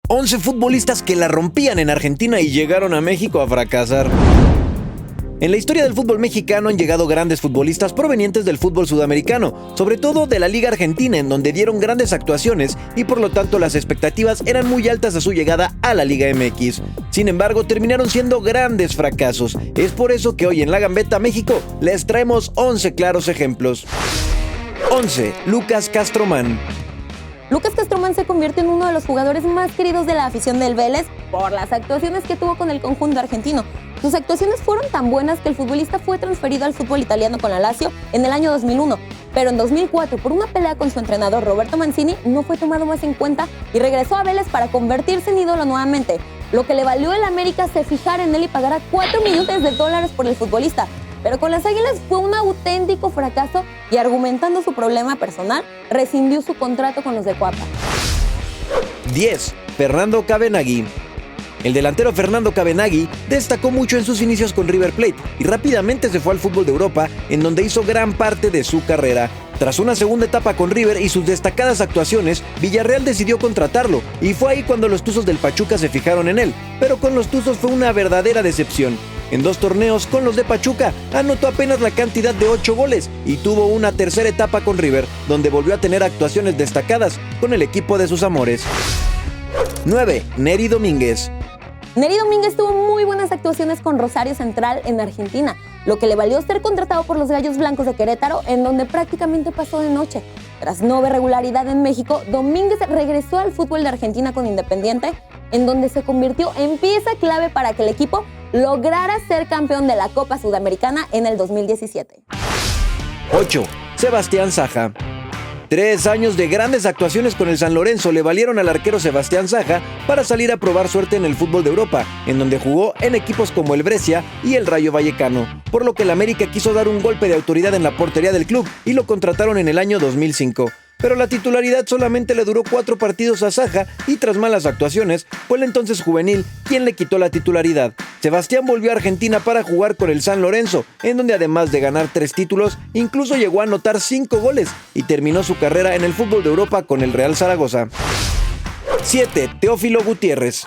11 futbolistas que la rompían en Argentina y llegaron a México a fracasar. En la historia del fútbol mexicano han llegado grandes futbolistas provenientes del fútbol sudamericano, sobre todo de la Liga Argentina, en donde dieron grandes actuaciones y por lo tanto las expectativas eran muy altas a su llegada a la Liga MX. Sin embargo, terminaron siendo grandes fracasos. Es por eso que hoy en La Gambeta México les traemos 11 claros ejemplos. 11. Lucas Castromán. Lucas Castromán se convierte en uno de los jugadores más queridos de la afición del Vélez por las actuaciones que tuvo con el conjunto argentino. Sus actuaciones fueron tan buenas que el futbolista fue transferido al fútbol italiano con la Lazio en el año 2001, pero en 2004, por una pelea con su entrenador Roberto Mancini, no fue tomado más en cuenta y regresó a Vélez para convertirse en ídolo nuevamente, lo que le valió al América se fijara en él y pagara $4 millones por el futbolista. Pero con las Águilas fue un auténtico fracaso y, argumentando su problema personal, rescindió su contrato con los de Cuapa. 10. Fernando Cabenagui. El delantero Fernando Cabenagui destacó mucho en sus inicios con River Plate y rápidamente se fue al fútbol de Europa, en donde hizo gran parte de su carrera. Tras una segunda etapa con River y sus destacadas actuaciones, Villarreal decidió contratarlo y fue ahí cuando los Tuzos del Pachuca se fijaron en él, pero con los Tuzos fue una verdadera decepción. En 2 torneos con los de Pachuca anotó apenas la cantidad de 8 goles y tuvo una tercera etapa con River, donde volvió a tener actuaciones destacadas con el equipo de sus amores. 9. Neri Domínguez. Neri Domínguez tuvo muy buenas actuaciones con Rosario Central en Argentina, lo que le valió ser contratado por los Gallos Blancos de Querétaro, en donde prácticamente pasó de noche. Tras no ver regularidad en México, Domínguez regresó al fútbol de Argentina con Independiente, en donde se convirtió en pieza clave para que el equipo lograra ser campeón de la Copa Sudamericana en el 2017. 8. Sebastián Saja. 3 años de grandes actuaciones con el San Lorenzo le valieron al arquero Sebastián Saja para salir a probar suerte en el fútbol de Europa, en donde jugó en equipos como el Brescia y el Rayo Vallecano, por lo que el América quiso dar un golpe de autoridad en la portería del club y lo contrataron en el año 2005. Pero la titularidad solamente le duró 4 partidos a Saja y tras malas actuaciones fue el entonces juvenil quien le quitó la titularidad. Sebastián volvió a Argentina para jugar con el San Lorenzo, en donde además de ganar 3 títulos, incluso llegó a anotar 5 goles y terminó su carrera en el fútbol de Europa con el Real Zaragoza. 7. Teófilo Gutiérrez.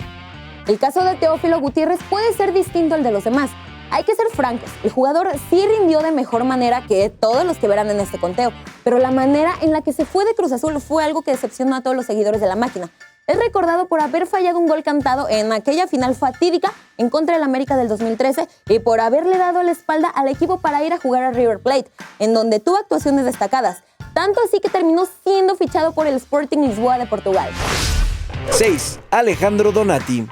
El caso de Teófilo Gutiérrez puede ser distinto al de los demás. Hay que ser francos, el jugador sí rindió de mejor manera que todos los que verán en este conteo, pero la manera en la que se fue de Cruz Azul fue algo que decepcionó a todos los seguidores de la máquina. Es recordado por haber fallado un gol cantado en aquella final fatídica en contra del América del 2013 y por haberle dado la espalda al equipo para ir a jugar a River Plate, en donde tuvo actuaciones destacadas, tanto así que terminó siendo fichado por el Sporting Lisboa de Portugal. 6. Alejandro Donati.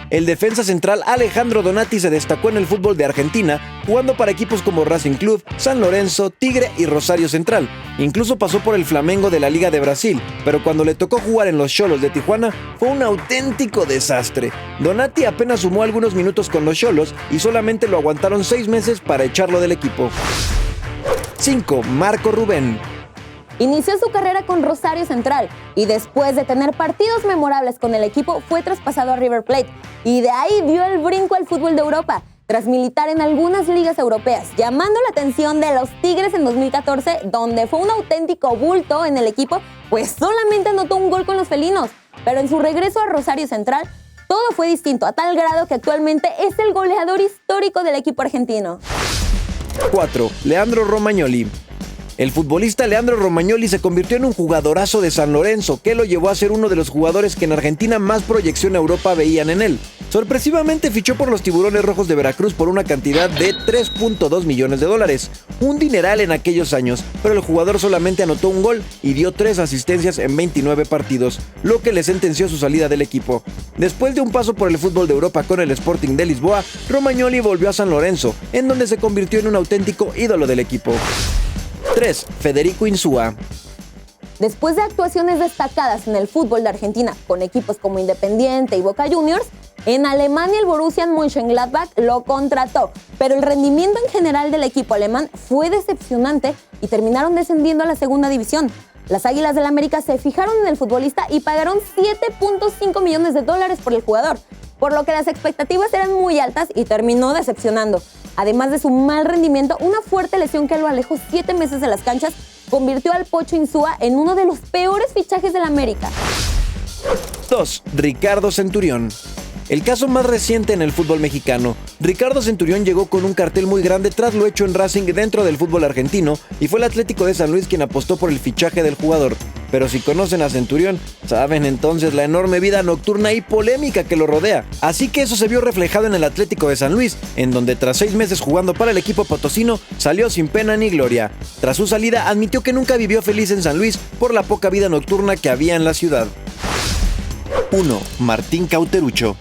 El defensa central Alejandro Donati se destacó en el fútbol de Argentina, jugando para equipos como Racing Club, San Lorenzo, Tigre y Rosario Central. Incluso pasó por el Flamengo de la Liga de Brasil, pero cuando le tocó jugar en los Xolos de Tijuana fue un auténtico desastre. Donati apenas sumó algunos minutos con los Xolos y solamente lo aguantaron 6 meses para echarlo del equipo. 5. Marco Rubén. Inició su carrera con Rosario Central y después de tener partidos memorables con el equipo fue traspasado a River Plate y de ahí dio el brinco al fútbol de Europa, tras militar en algunas ligas europeas, llamando la atención de los Tigres en 2014, donde fue un auténtico bulto en el equipo, pues solamente anotó un gol con los felinos. Pero en su regreso a Rosario Central, todo fue distinto, a tal grado que actualmente es el goleador histórico del equipo argentino. 4. Leandro Romagnoli. El futbolista Leandro Romagnoli se convirtió en un jugadorazo de San Lorenzo, que lo llevó a ser uno de los jugadores que en Argentina más proyección a Europa veían en él. Sorpresivamente fichó por los Tiburones Rojos de Veracruz por una cantidad de $3.2 millones, un dineral en aquellos años, pero el jugador solamente anotó un gol y dio 3 asistencias en 29 partidos, lo que le sentenció su salida del equipo. Después de un paso por el fútbol de Europa con el Sporting de Lisboa, Romagnoli volvió a San Lorenzo, en donde se convirtió en un auténtico ídolo del equipo. 3. Federico Insúa. Después de actuaciones destacadas en el fútbol de Argentina con equipos como Independiente y Boca Juniors, en Alemania el Borussia Mönchengladbach lo contrató, pero el rendimiento en general del equipo alemán fue decepcionante y terminaron descendiendo a la segunda división. Las Águilas del América se fijaron en el futbolista y pagaron $7.5 millones por el jugador, por lo que las expectativas eran muy altas y terminó decepcionando. Además de su mal rendimiento, una fuerte lesión que lo alejó 7 meses de las canchas convirtió al Pocho Insúa en uno de los peores fichajes del América. 2. Ricardo Centurión. El caso más reciente en el fútbol mexicano. Ricardo Centurión llegó con un cartel muy grande tras lo hecho en Racing dentro del fútbol argentino y fue el Atlético de San Luis quien apostó por el fichaje del jugador. Pero si conocen a Centurión, saben entonces la enorme vida nocturna y polémica que lo rodea. Así que eso se vio reflejado en el Atlético de San Luis, en donde tras 6 meses jugando para el equipo potosino, salió sin pena ni gloria. Tras su salida, admitió que nunca vivió feliz en San Luis por la poca vida nocturna que había en la ciudad. 1. Martín Cauterucho.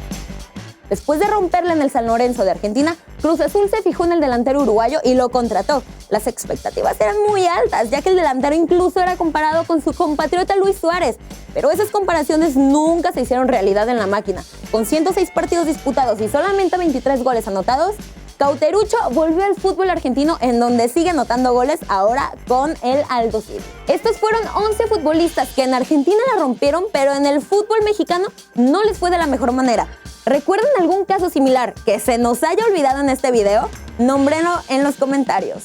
Después de romperla en el San Lorenzo de Argentina, Cruz Azul se fijó en el delantero uruguayo y lo contrató. Las expectativas eran muy altas, ya que el delantero incluso era comparado con su compatriota Luis Suárez. Pero esas comparaciones nunca se hicieron realidad en la máquina. Con 106 partidos disputados y solamente 23 goles anotados, Cauterucho volvió al fútbol argentino, en donde sigue anotando goles ahora con el Aldosivi. Estos fueron 11 futbolistas que en Argentina la rompieron, pero en el fútbol mexicano no les fue de la mejor manera. ¿Recuerdan algún caso similar que se nos haya olvidado en este video? Nómbrenlo en los comentarios.